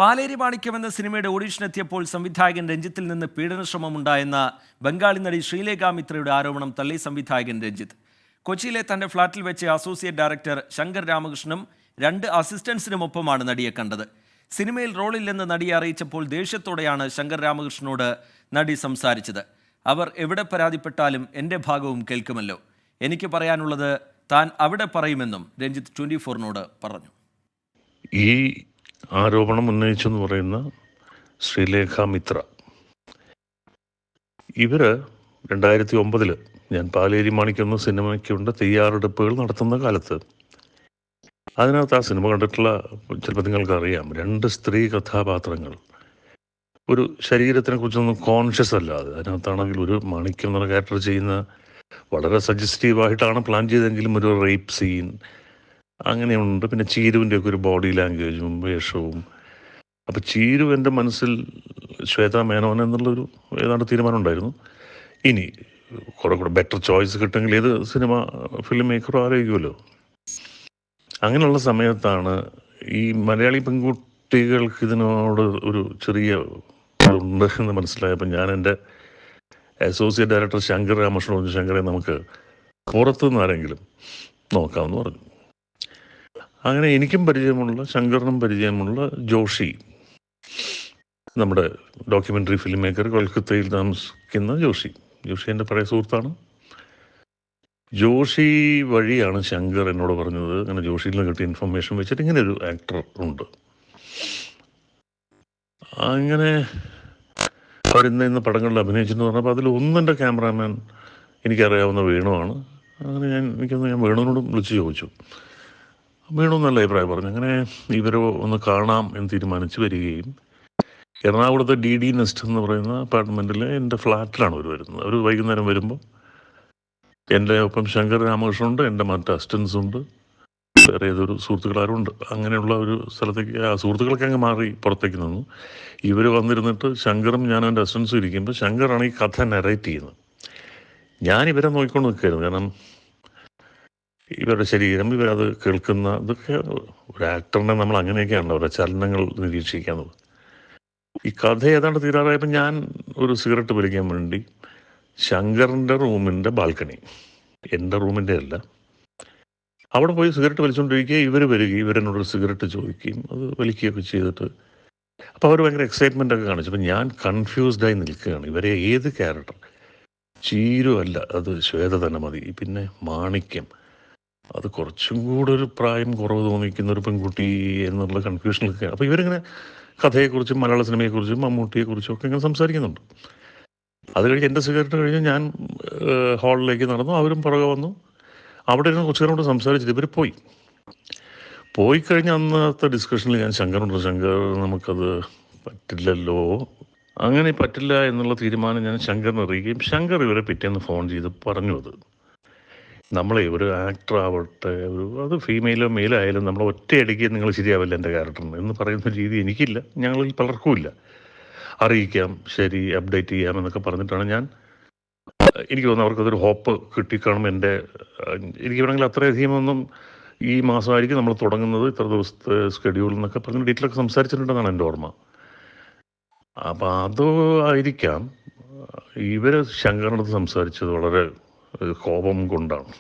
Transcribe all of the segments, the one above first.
പാലേരി മാണിക്യം എന്ന സിനിമയുടെ ഓഡിഷനെത്തിയപ്പോൾ സംവിധായകൻ രഞ്ജിത്തിൽ നിന്ന് പീഡനശ്രമമുണ്ടായെന്ന ബംഗാളി നടി ശ്രീലേഖ മിത്രയുടെ ആരോപണം തള്ളി സംവിധായകൻ രഞ്ജിത്ത്. കൊച്ചിയിലെ തന്റെ ഫ്ളാറ്റിൽ വെച്ച് അസോസിയേറ്റ് ഡയറക്ടർ ശങ്കർ രാമകൃഷ്ണനും 2 അസിസ്റ്റൻസിനുമൊപ്പമാണ് നടിയെ കണ്ടത്. സിനിമയിൽ റോളില്ലെന്ന് നടിയെ അറിയിച്ചപ്പോൾ ദേഷ്യത്തോടെയാണ് ശങ്കർ രാമകൃഷ്ണനോട് നടി സംസാരിച്ചത്. അവർ എവിടെ പരാതിപ്പെട്ടാലും എൻ്റെ ഭാഗവും കേൾക്കുമല്ലോ, എനിക്ക് പറയാനുള്ളത് താൻ അവിടെ പറയുമെന്നും രഞ്ജിത്ത് 24-നോട് പറഞ്ഞു. ഈ ആരോപണം ഉന്നയിച്ചെന്ന് പറയുന്ന ശ്രീലേഖ മിത്ര, ഇവർ 2009 ഞാൻ പാലേരി മാണിക്യം സിനിമയ്ക്കുണ്ട് തയ്യാറെടുപ്പുകൾ നടത്തുന്ന കാലത്ത്, അതിനകത്ത് ആ സിനിമ കണ്ടിട്ടുള്ള ചിലപ്പോൾ നിങ്ങൾക്കറിയാം, 2 സ്ത്രീ കഥാപാത്രങ്ങൾ ഒരു ശരീരത്തിനെ കുറിച്ചൊന്നും കോൺഷ്യസ് അല്ലാതെ, അതിനകത്താണെങ്കിൽ ഒരു മാണിക്യം എന്ന ക്യാരക്ടർ ചെയ്യുന്ന വളരെ സജസ്റ്റീവായിട്ടാണ് പ്ലാൻ ചെയ്തെങ്കിലും ഒരു റേപ്പ് സീൻ അങ്ങനെയുണ്ട്. പിന്നെ ചീരുവിൻ്റെയൊക്കെ ഒരു ബോഡി ലാംഗ്വേജും വേഷവും. അപ്പോൾ ചീരു എൻ്റെ മനസ്സിൽ ശ്വേത മേനോൻ എന്നുള്ളൊരു ഏതാണ്ട് തീരുമാനം ഉണ്ടായിരുന്നു. ഇനി കുറെ കൂടെ ബെറ്റർ ചോയ്സ് കിട്ടുമെങ്കിൽ ഏത് സിനിമ ഫിലിം മേക്കറും ആലോചിക്കുമല്ലോ. അങ്ങനെയുള്ള സമയത്താണ് ഈ മലയാളി പെൺകുട്ടികൾക്ക് ഇതിനോട് ഒരു ചെറിയ ഉണ്ട് എന്ന് മനസ്സിലായപ്പോൾ ഞാൻ എൻ്റെ അസോസിയേറ്റ് ഡയറക്ടർ ശങ്കർ രാമകൃഷ്ണൻ പറഞ്ഞു, ശങ്കരെ നമുക്ക് പുറത്തുനിന്ന് ആരെങ്കിലും നോക്കാമെന്ന് പറഞ്ഞു. അങ്ങനെ എനിക്കും പരിചയമുള്ള, ശങ്കറിനും പരിചയമുള്ള ജോഷി, നമ്മുടെ ഡോക്യുമെൻ്ററി ഫിലിം മേക്കർ, കൊൽക്കത്തയിൽ താമസിക്കുന്ന ജോഷി എൻ്റെ പഴയ സുഹൃത്താണ്. ജോഷി വഴിയാണ് ശങ്കർ എന്നോട് പറഞ്ഞത്, അങ്ങനെ ജോഷിയിൽ നിന്ന് കിട്ടിയ ഇൻഫർമേഷൻ വെച്ചിട്ട് ഇങ്ങനെ ഒരു ആക്ടർ ഉണ്ട്. അങ്ങനെ അവരിന്ന് പടങ്ങളിൽ അഭിനയിച്ചെന്ന് പറഞ്ഞപ്പോൾ അതിൽ ഒന്നെൻ്റെ ക്യാമറാമാൻ എനിക്കറിയാവുന്ന വേണുവാണ്. അങ്ങനെ ഞാൻ വേണുവിനോടും വിളിച്ച് ചോദിച്ചു. വേണു നല്ല അഭിപ്രായം പറഞ്ഞു. അങ്ങനെ ഇവരെ ഒന്ന് കാണാം എന്ന് തീരുമാനിച്ച് വരികയും, എറണാകുളത്തെ DD നെസ്റ്റ് എന്ന് പറയുന്ന അപ്പാർട്ട്മെൻറ്റിൽ എൻ്റെ ഫ്ലാറ്റിലാണ് അവർ വരുന്നത്. അവർ വൈകുന്നേരം വരുമ്പോൾ എൻ്റെ ഒപ്പം ശങ്കർ രാമകൃഷ്ണനുണ്ട്, എൻ്റെ മറ്റ് അസിസ്റ്റൻസുണ്ട്, വേറെ ഏതൊരു സുഹൃത്തുക്കളാരുണ്ട്. അങ്ങനെയുള്ള ഒരു സ്ഥലത്തേക്ക് ആ സുഹൃത്തുക്കളൊക്കെ അങ്ങ് മാറി പുറത്തേക്ക് നിന്നു. ഇവർ വന്നിരുന്നിട്ട് ശങ്കറും ഞാനും എൻ്റെ അസിസ്റ്റൻസും ഇരിക്കുമ്പോൾ ശങ്കറാണ് ഈ കഥ നറേറ്റ് ചെയ്യുന്നത്. ഞാൻ ഇവരെ നോക്കിക്കൊണ്ട് നിൽക്കുകയായിരുന്നു. കാരണം ഇവരുടെ ശരീരം, ഇവരത് കേൾക്കുന്ന, ഇതൊക്കെ ഒരു ആക്ടറിനെ നമ്മൾ അങ്ങനെയൊക്കെയാണ് അവരുടെ ചലനങ്ങൾ നിരീക്ഷിക്കുന്നത്. ഈ കഥ ഏതാണ്ട് തീരാറായപ്പോൾ ഞാൻ ഒരു സിഗരറ്റ് വലിക്കാൻ വേണ്ടി ശങ്കറിൻ്റെ റൂമിൻ്റെ ബാൽക്കണി, എൻ്റെ റൂമിൻ്റെ അല്ല, അവിടെ പോയി സിഗരറ്റ് വലിച്ചുകൊണ്ടിരിക്കുക. ഇവർ വരികയും ഇവരെന്നോടൊരു സിഗരറ്റ് ചോദിക്കുകയും അത് വലിക്കുകയൊക്കെ ചെയ്തിട്ട്, അപ്പോൾ അവർ ഭയങ്കര എക്സൈറ്റ്മെൻ്റ് ഒക്കെ കാണിച്ചു. അപ്പം ഞാൻ കൺഫ്യൂസ്ഡായി നിൽക്കുകയാണ്. ഇവരെ ഏത് ക്യാരക്ടർ, ചീരു അല്ല, അത് ശ്വേത തന്നെ മതി, പിന്നെ മാണിക്യം അത് കുറച്ചും കൂടെ ഒരു പ്രായം കുറവ് തോന്നിക്കുന്ന ഒരു പെൺകുട്ടി എന്നുള്ള കൺഫ്യൂഷനിലൊക്കെയാണ്. അപ്പോൾ ഇവരിങ്ങനെ കഥയെക്കുറിച്ചും മലയാള സിനിമയെക്കുറിച്ചും മമ്മൂട്ടിയെക്കുറിച്ചും ഒക്കെ ഇങ്ങനെ സംസാരിക്കുന്നുണ്ട്. അത് കഴിഞ്ഞ് എൻ്റെ സിഗരറ്റ് കഴിഞ്ഞ് ഞാൻ ഹാളിലേക്ക് നടന്നു, അവരും പുറകെ വന്നു. അവിടെ ഇരുന്ന് കുറച്ചു നേരം കൊണ്ട് സംസാരിച്ചിട്ട് ഇവർ പോയി കഴിഞ്ഞ് അന്നത്തെ ഡിസ്കഷനിൽ ഞാൻ ശങ്കർ നമുക്കത് പറ്റില്ലല്ലോ, അങ്ങനെ പറ്റില്ല എന്നുള്ള തീരുമാനം ഞാൻ ശങ്കറിനെ അറിയുകയും, ശങ്കർ ഇവരെ പിറ്റേന്ന് ഫോൺ ചെയ്ത് പറഞ്ഞു, അത് നമ്മളെ ഒരു ആക്ടർ ആവട്ടെ, അത് ഫീമെയിലോ മെയിലോ ആയാലും നമ്മൾ ഒറ്റയടിക്ക് നിങ്ങൾ ശരിയാവില്ല എൻ്റെ ക്യാരക്ടറിന് എന്ന് പറയുന്ന രീതി എനിക്കില്ല, ഞങ്ങളിൽ പലർക്കും ഇല്ല. അറിയിക്കാം, ശരി, അപ്ഡേറ്റ് ചെയ്യാം എന്നൊക്കെ പറഞ്ഞിട്ടാണ് എനിക്ക് തോന്നുന്നു അവർക്കതൊരു ഹോപ്പ് കിട്ടിക്കാണും. എനിക്ക് വേണമെങ്കിൽ അത്രയധികം ഒന്നും ഈ മാസമായിരിക്കും നമ്മൾ തുടങ്ങുന്നത്, ഇത്ര ദിവസത്തെ സ്കെഡ്യൂൾ എന്നൊക്കെ പറഞ്ഞ് ഡീറ്റെയിലൊക്കെ സംസാരിച്ചിട്ടുണ്ടെന്നാണ് എൻ്റെ ഓർമ്മ. അപ്പം അത് ആയിരിക്കാം ഇവർ ശങ്കറിനടുത്ത് സംസാരിച്ചത് വളരെ കോപം കൊണ്ടാണ്.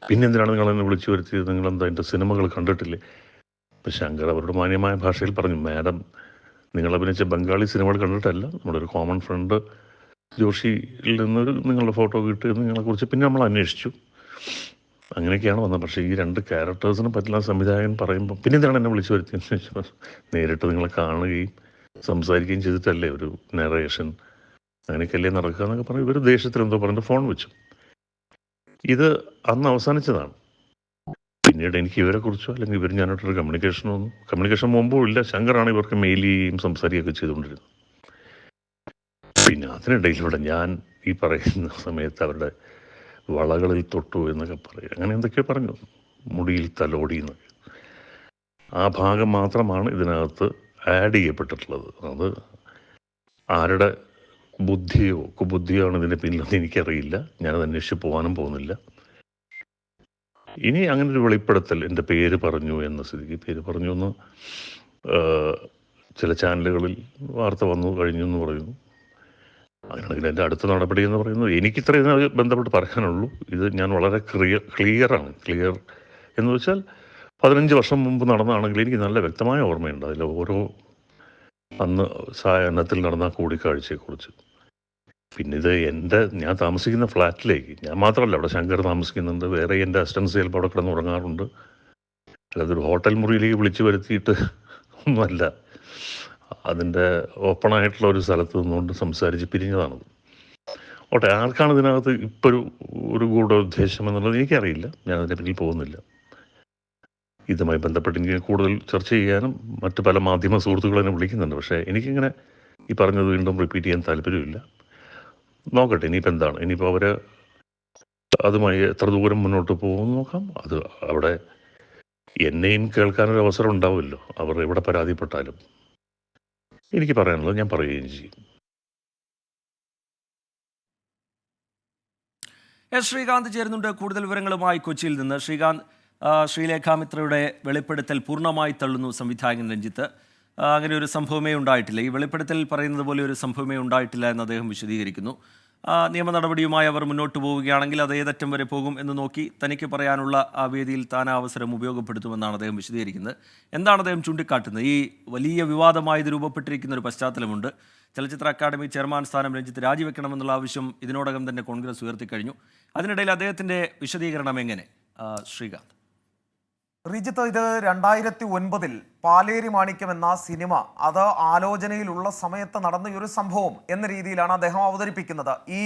പിന്നെന്തിനാണ് നിങ്ങളെന്നെ വിളിച്ചു വരുത്തിയത്, നിങ്ങളെന്താ എൻ്റെ സിനിമകൾ കണ്ടിട്ടില്ലേ? അപ്പം ശങ്കർ അവരുടെ മാന്യമായ ഭാഷയിൽ പറഞ്ഞു, മാഡം നിങ്ങൾ അഭിനയിച്ച ബംഗാളി സിനിമകൾ കണ്ടിട്ടല്ല, നമ്മുടെ ഒരു കോമൺ ഫ്രണ്ട് ജോഷിയിൽ നിന്നൊരു നിങ്ങളുടെ ഫോട്ടോ കിട്ടിയത് നിങ്ങളെക്കുറിച്ച് പിന്നെ നമ്മൾ അന്വേഷിച്ചു, അങ്ങനെയൊക്കെയാണ് വന്നത്. പക്ഷേ ഈ 2 ക്യാരക്ടേഴ്സിനും പറ്റില്ല സംവിധായകൻ പറയുമ്പോൾ പിന്നെന്തിനാണ് എന്നെ വിളിച്ചു വരുത്തിയെന്ന് ചോദിച്ചപ്പോൾ, നേരിട്ട് നിങ്ങളെ കാണുകയും സംസാരിക്കുകയും ചെയ്തിട്ടല്ലേ ഒരു നറേഷൻ, അങ്ങനെയൊക്കെയല്ലേ നടക്കുക എന്നൊക്കെ പറഞ്ഞു. ഇവർ ദേഷ്യത്തിൽ എന്തോ പറഞ്ഞിട്ട് ഫോൺ വെച്ചു. ഇത് അന്ന് അവസാനിച്ചതാണ്. പിന്നീട് എനിക്ക് ഇവരെക്കുറിച്ചോ അല്ലെങ്കിൽ ഇവർ ഞാനായിട്ടൊരു കമ്മ്യൂണിക്കേഷൻ മുമ്പും ഇല്ല. ശങ്കറാണ് ഇവർക്ക് മെയിൽ ചെയ്യുകയും സംസാരിക്കുകയൊക്കെ ചെയ്തുകൊണ്ടിരുന്നത്. പിന്നെ അതിനിടയിലൂടെ ഞാൻ ഈ പറയുന്ന സമയത്ത് അവരുടെ വളകളിൽ തൊട്ടു എന്നൊക്കെ പറയും, അങ്ങനെ എന്തൊക്കെയോ പറഞ്ഞു, മുടിയിൽ തലോടി എന്നൊക്കെ. ആ ഭാഗം മാത്രമാണ് ഇതിനകത്ത് ആഡ് ചെയ്യപ്പെട്ടിട്ടുള്ളത്. അത് ആരുടെ ബുദ്ധിയോ കുബുദ്ധിയോ ആണ് ഇതിൻ്റെ പിന്നിലെന്ന് എനിക്കറിയില്ല. ഞാനത് അന്വേഷിച്ച് പോകാനും പോകുന്നില്ല. ഇനി അങ്ങനെ ഒരു വെളിപ്പെടുത്തൽ എൻ്റെ പേര് പറഞ്ഞു എന്ന സ്ഥിതിക്ക്, പേര് പറഞ്ഞു എന്ന് ചില ചാനലുകളിൽ വാർത്ത വന്നു കഴിഞ്ഞു എന്ന് പറയുന്നു. അങ്ങനെയാണെങ്കിൽ എൻ്റെ അടുത്ത നടപടി എന്ന് പറയുന്നത് എനിക്കിത്രയും ബന്ധപ്പെട്ട് പറയാനുള്ളൂ. ഇത് ഞാൻ വളരെ ക്ലിയർ എന്ന് വെച്ചാൽ 15 വർഷം മുമ്പ് നടന്നതാണെങ്കിൽ എനിക്ക് നല്ല വ്യക്തമായ ഓർമ്മയുണ്ട് അതിൽ ഓരോ അന്ന് സായാഹ്നത്തിൽ നടന്ന കൂടിക്കാഴ്ചയെക്കുറിച്ച്. പിന്നെ ഇത് ഞാൻ താമസിക്കുന്ന ഫ്ലാറ്റിലേക്ക്, ഞാൻ മാത്രമല്ല, അവിടെ ശങ്കർ താമസിക്കുന്നുണ്ട്, വേറെ എൻ്റെ അസിസ്റ്റൻസ് ചിലപ്പോൾ അവിടെ കിടന്ന് ഉറങ്ങാറുണ്ട്. അല്ലാതൊരു ഹോട്ടൽ മുറിയിലേക്ക് വിളിച്ചു വരുത്തിയിട്ട് ഒന്നുമല്ല, അതിൻ്റെ ഓപ്പണായിട്ടുള്ള ഒരു സ്ഥലത്ത് നിന്നുകൊണ്ട് സംസാരിച്ച് പിരിഞ്ഞതാണത്. ഓട്ടെ, ആർക്കാണ് ഇതിനകത്ത് ഇപ്പോൾ ഒരു ഗൂഢോദ്ദേശം എന്നുള്ളത് എനിക്കറിയില്ല, ഞാൻ അതിൻ്റെ പിന്നിൽ പോകുന്നില്ല. ഇതുമായി ബന്ധപ്പെട്ട് എനിക്ക് കൂടുതൽ ചർച്ച ചെയ്യാനും മറ്റ് പല മാധ്യമ സുഹൃത്തുക്കളെന്നെ വിളിക്കുന്നുണ്ട്. പക്ഷേ എനിക്കിങ്ങനെ ഈ പറഞ്ഞത് വീണ്ടും റിപ്പീറ്റ് ചെയ്യാൻ താല്പര്യമില്ല. നോക്കട്ടെ ഇനിയിപ്പോൾ എന്താണ്, ഇനിയിപ്പോൾ അവർ അതുമായി എത്ര ദൂരം മുന്നോട്ട് പോകുമെന്ന് നോക്കാം. അത് അവിടെ എന്നെയും കേൾക്കാനൊരു അവസരം ഉണ്ടാവുമല്ലോ, അവർ എവിടെ പരാതിപ്പെട്ടാലും. എനിക്ക് പറയാനുള്ളത് ഞാൻ പറയുകയും ചെയ്യും. ശ്രീകാന്ത് ചേരുന്നുണ്ട് കൂടുതൽ വിവരങ്ങളുമായി കൊച്ചിയിൽ നിന്ന്. ശ്രീകാന്ത്, ശ്രീലേഖ മിത്രയുടെ വെളിപ്പെടുത്തൽ പൂർണ്ണമായി തള്ളുന്നു സംവിധായകൻ രഞ്ജിത്ത്. അങ്ങനെ ഒരു സംഭവമേ ഉണ്ടായിട്ടില്ല, ഈ വെളിപ്പെടുത്തൽ പറയുന്നത് പോലെ ഒരു സംഭവമേ ഉണ്ടായിട്ടില്ല എന്ന് അദ്ദേഹം വിശദീകരിക്കുന്നു. നിയമ നടപടിയുമായി അവർ മുന്നോട്ട് പോവുകയാണെങ്കിൽ അത് ഏതറ്റം വരെ പോകും എന്ന് നോക്കി തനിക്ക് പറയാനുള്ള ആ വേദിയിൽ താൻ ആ അവസരം ഉപയോഗപ്പെടുത്തുമെന്നാണ് അദ്ദേഹം വിശദീകരിക്കുന്നത്. എന്താണ് അദ്ദേഹം ചൂണ്ടിക്കാട്ടുന്നത്? ഈ വലിയ വിവാദമായി ഇത് രൂപപ്പെട്ടിരിക്കുന്ന ഒരു പശ്ചാത്തലമുണ്ട്. ചലച്ചിത്ര അക്കാദമി ചെയർമാൻ സ്ഥാനം രഞ്ജിത്ത് രാജിവെക്കണമെന്നുള്ള ആവശ്യം ഇതിനോടകം തന്നെ കോൺഗ്രസ് ഉയർത്തിക്കഴിഞ്ഞു. അതിനിടയിൽ അദ്ദേഹത്തിൻ്റെ വിശദീകരണം എങ്ങനെ, ശ്രീകാന്ത്? റിജിത്ത്, ഇത് 2009 പാലേരി മാണിക്യം എന്ന സിനിമ അത് ആലോചനയിലുള്ള സമയത്ത് നടന്ന ഒരു സംഭവം എന്ന രീതിയിലാണ് അദ്ദേഹം അവതരിപ്പിക്കുന്നത്. ഈ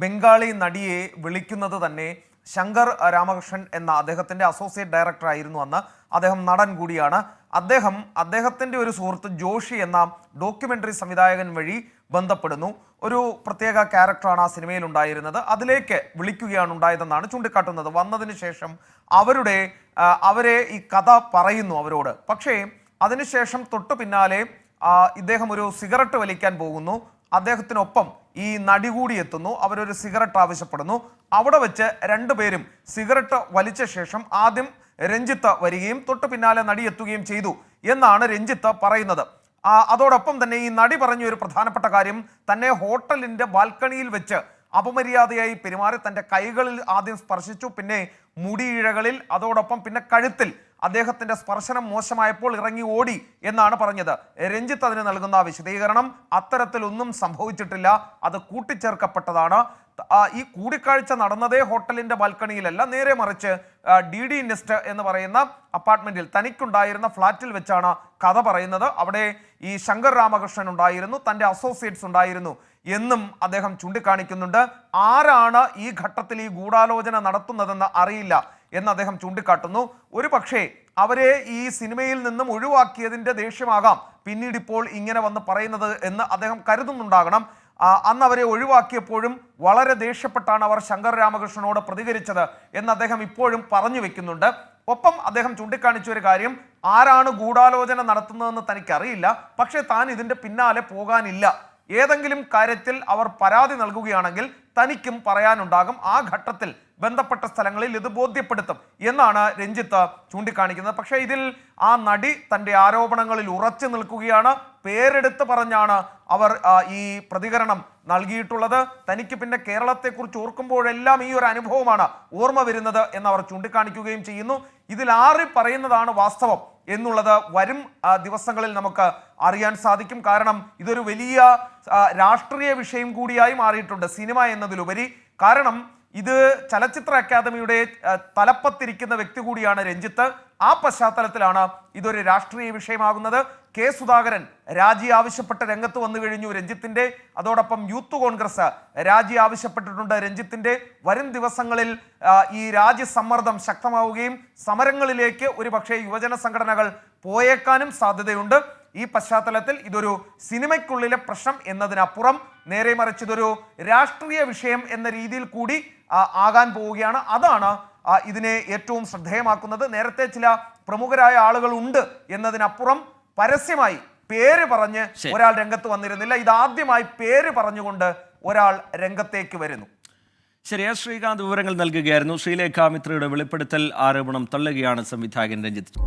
ബംഗാളി നടിയെ വിളിക്കുന്നത് തന്നെ ശങ്കർ രാമകൃഷ്ണൻ എന്ന അദ്ദേഹത്തിൻ്റെ അസോസിയേറ്റ് ഡയറക്ടർ ആയിരുന്നു അന്ന്. അദ്ദേഹം നടൻ കൂടിയാണ്. അദ്ദേഹത്തിൻ്റെ ഒരു സുഹൃത്ത് ജോഷി എന്ന ഡോക്യുമെൻ്ററി സംവിധായകൻ വഴി ബന്ധപ്പെടുന്നു. ഒരു പ്രത്യേക ക്യാരക്ടറാണ് ആ സിനിമയിൽ ഉണ്ടായിരുന്നത്, അതിലേക്ക് വിളിക്കുകയാണ് ഉണ്ടായതെന്നാണ് ചൂണ്ടിക്കാട്ടുന്നത്. വന്നതിന് ശേഷം അവരെ ഈ കഥ പറയുന്നു അവരോട്. പക്ഷേ അതിനുശേഷം തൊട്ടു പിന്നാലെ ഇദ്ദേഹം ഒരു സിഗരറ്റ് വലിക്കാൻ പോകുന്നു. അദ്ദേഹത്തിനൊപ്പം ഈ നടി കൂടി എത്തുന്നു. അവരൊരു സിഗരറ്റ് ആവശ്യപ്പെടുന്നു. അവിടെ വെച്ച് രണ്ടുപേരും സിഗരറ്റ് വലിച്ച ശേഷം ആദ്യം രഞ്ജിത്ത് വരികയും തൊട്ടു പിന്നാലെ നടി എത്തുകയും ചെയ്തു എന്നാണ് രഞ്ജിത്ത് പറയുന്നത്. അതോടൊപ്പം തന്നെ ഈ നടി പറഞ്ഞ ഒരു പ്രധാനപ്പെട്ട കാര്യം, തന്നെ ഹോട്ടലിൻ്റെ ബാൽക്കണിയിൽ വെച്ച് അപമര്യാദയായി പെരുമാറി തൻ്റെ കൈകളിൽ ആദ്യം സ്പർശിച്ചു, പിന്നെ മുടിയിഴകളിൽ, അതോടൊപ്പം പിന്നെ കഴുത്തിൽ അദ്ദേഹത്തിൻ്റെ സ്പർശനം മോശമായപ്പോൾ ഇറങ്ങി ഓടി എന്നാണ് പറഞ്ഞത്. രഞ്ജിത്ത് അതിന് നൽകുന്ന വിശദീകരണം അത്തരത്തിലൊന്നും സംഭവിച്ചിട്ടില്ല, അത് കൂട്ടിച്ചേർക്കപ്പെട്ടതാണ്. ഈ കൂടിക്കാഴ്ച നടന്നതേ ഹോട്ടലിൻ്റെ ബാൽക്കണിയിലല്ല, നേരെ മറിച്ച് DD നെസ്റ്റ് എന്ന് പറയുന്ന അപ്പാർട്ട്മെൻറ്റിൽ തനിക്കുണ്ടായിരുന്ന ഫ്ലാറ്റിൽ വെച്ചാണ് കഥ പറയുന്നത്. അവിടെ ഈ ശങ്കർ രാമകൃഷ്ണൻ ഉണ്ടായിരുന്നു, തൻ്റെ അസോസിയേറ്റ്സ് ഉണ്ടായിരുന്നു എന്നും അദ്ദേഹം ചൂണ്ടിക്കാണിക്കുന്നുണ്ട്. ആരാണ് ഈ ഘട്ടത്തിൽ ഈ ഗൂഢാലോചന നടത്തുന്നതെന്ന് അറിയില്ല എന്ന് അദ്ദേഹം ചൂണ്ടിക്കാട്ടുന്നു. ഒരു പക്ഷേ അവരെ ഈ സിനിമയിൽ നിന്നും ഒഴിവാക്കിയതിൻ്റെ ദേഷ്യമാകാം പിന്നീട് ഇപ്പോൾ ഇങ്ങനെ വന്ന് പറയുന്നത് എന്ന് അദ്ദേഹം കരുതുന്നുണ്ടാകണം. അന്ന് അവരെ ഒഴിവാക്കിയപ്പോഴും വളരെ ദേഷ്യപ്പെട്ടാണ് അവർ ശങ്കർ രാമകൃഷ്ണനോട് പ്രതികരിച്ചത് എന്ന് അദ്ദേഹം ഇപ്പോഴും പറഞ്ഞു വെക്കുന്നുണ്ട്. ഒപ്പം അദ്ദേഹം ചൂണ്ടിക്കാണിച്ച ഒരു കാര്യം, ആരാണ് ഗൂഢാലോചന നടത്തുന്നതെന്ന് തനിക്കറിയില്ല, പക്ഷേ താൻ ഇതിൻ്റെ പിന്നാലെ പോകാനില്ല. ഏതെങ്കിലും കാര്യത്തിൽ അവർ പരാതി നൽകുകയാണെങ്കിൽ തനിക്കും പറയാനുണ്ടാകും, ആ ഘട്ടത്തിൽ ബന്ധപ്പെട്ട സ്ഥലങ്ങളിൽ ഇത് ബോധ്യപ്പെടുത്തും എന്നാണ് രഞ്ജിത്ത് ചൂണ്ടിക്കാണിക്കുന്നത്. പക്ഷേ ഇതിൽ ആ നടി തൻ്റെ ആരോപണങ്ങളിൽ ഉറച്ചു നിൽക്കുകയാണ്. പേരെടുത്ത് പറഞ്ഞാണ് അവർ ഈ പ്രതികരണം നൽകിയിട്ടുള്ളത്. തനിക്ക് പിന്നെ കേരളത്തെക്കുറിച്ച് ഓർക്കുമ്പോഴെല്ലാം ഈ ഒരു അനുഭവമാണ് ഓർമ്മ വരുന്നത് എന്നവർ ചൂണ്ടിക്കാണിക്കുകയും ചെയ്യുന്നു. ഇതിൽ ആര് പറയുന്നതാണ് വാസ്തവം എന്നുള്ളത് വരും ദിവസങ്ങളിൽ നമുക്ക് അറിയാൻ സാധിക്കും. കാരണം ഇതൊരു വലിയ രാഷ്ട്രീയ വിഷയം കൂടിയായി മാറിയിട്ടുണ്ട് സിനിമ എന്നതിലുപരി. കാരണം ഇത് ചലച്ചിത്ര അക്കാദമിയുടെ തലപ്പത്തിരിക്കുന്ന വ്യക്തി കൂടിയാണ് രഞ്ജിത്ത്. ആ പശ്ചാത്തലത്തിലാണ് ഇതൊരു രാഷ്ട്രീയ വിഷയമാകുന്നത്. കെ സുധാകരൻ രാജി ആവശ്യപ്പെട്ട് രംഗത്ത് വന്നു കഴിഞ്ഞു രഞ്ജിത്തിന്റെ. അതോടൊപ്പം യൂത്ത് കോൺഗ്രസ് രാജി ആവശ്യപ്പെട്ടിട്ടുണ്ട് രഞ്ജിത്തിന്റെ. വരും ദിവസങ്ങളിൽ ഈ രാജി സമ്മർദ്ദം ശക്തമാവുകയും സമരങ്ങളിലേക്ക് ഒരുപക്ഷെ യുവജന സംഘടനകൾ പോയേക്കാനും സാധ്യതയുണ്ട്. ഈ പശ്ചാത്തലത്തിൽ ഇതൊരു സിനിമയ്ക്കുള്ളിലെ പ്രശ്നം എന്നതിനപ്പുറം നേരെ മറിച്ച് ഇതൊരു രാഷ്ട്രീയ വിഷയം എന്ന രീതിയിൽ കൂടി ആകാൻ പോവുകയാണ്. അതാണ് ഇതിനെ ഏറ്റവും ശ്രദ്ധേയമാക്കുന്നത്. നേരത്തെ ചില പ്രമുഖരായ ആളുകൾ ഉണ്ട് എന്നതിനപ്പുറം പരസ്യമായി പേര് പറഞ്ഞ് ഒരാൾ രംഗത്ത് വന്നിരുന്നില്ല. ഇതാദ്യമായി പേര് പറഞ്ഞുകൊണ്ട് ഒരാൾ രംഗത്തേക്ക് വരുന്നു. ശരി, ശ്രീകാന്ത് വിവരങ്ങൾ നൽകുകയായിരുന്നു. ശ്രീലേഖ മിത്രയുടെ വെളിപ്പെടുത്തൽ ആരോപണം തള്ളുകയാണ് സംവിധായകൻ രഞ്ജിത്ത്.